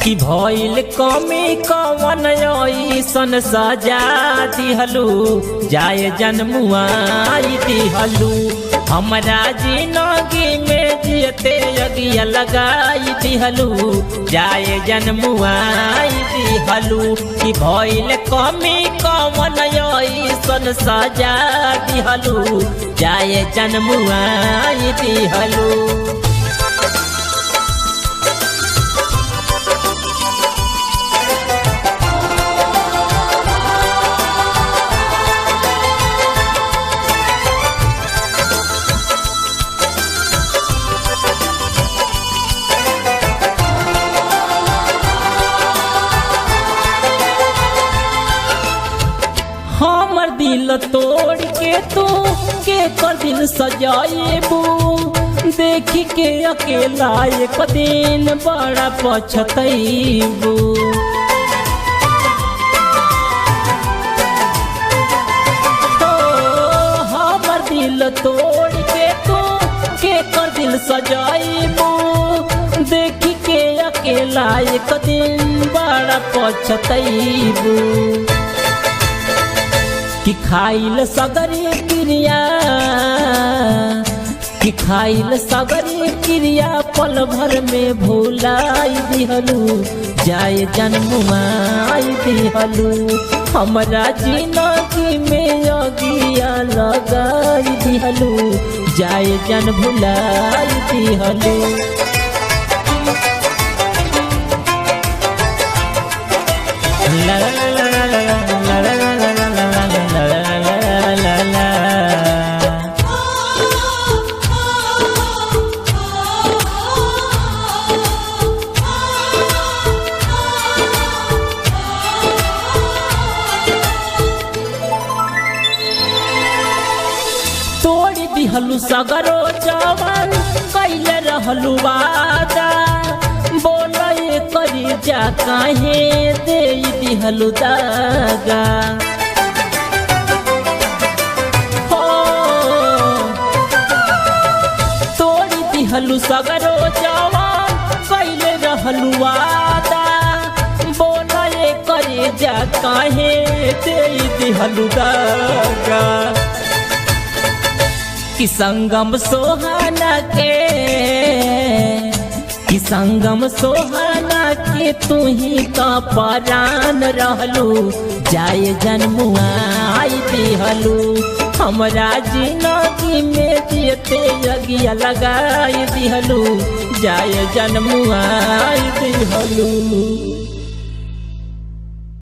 कि भइल कमी कवन ऐसन सजा दिहलू जाए जन्मुआई दिहलू हमरा जिंदगी में जियते अगिया लगाई दिहलू जाए जन्मुआई दिहलू कि भइल कमी कवन ऐसन सजा दिहलू जाए जन्मुआई दिहलू। हमर दिल तोड़ के तू के कर दिल सजाएबू देखी के अकेला एक दिन बड़ा पछतैबू। हमर दिल तोड़ के तू के कर दिल सजाएबू देखी के अकेला एक दिन बड़ा पछतैबू। कि खाइल सगरी क्रिया कि खाइल सगरी क्रिया पल भर में भुलाई दिहलू जाए जन्मुआई दिहलू हमरा जिंदगी में अगिया लगाई दिहलू जाए जन भुलाई दिहलू। ला ला ला ला ला ला ला तोड़ी दिहलू सगरो जवान कैले रहलू वादा बोले करी जा काहे दे दिहलू दागा। तोड़ी दिहलू सगरो जवान कैले रहलू वादा बोले करी जा काहे दे दिहलू दागा। कि संगम सोहाना के तू ही तो परान रहलू जाए जन्मुआई दिहलू हमरा जिंदगी में जियते अगिया लगाई दिहलू जाए जन्मुआई दिहलू।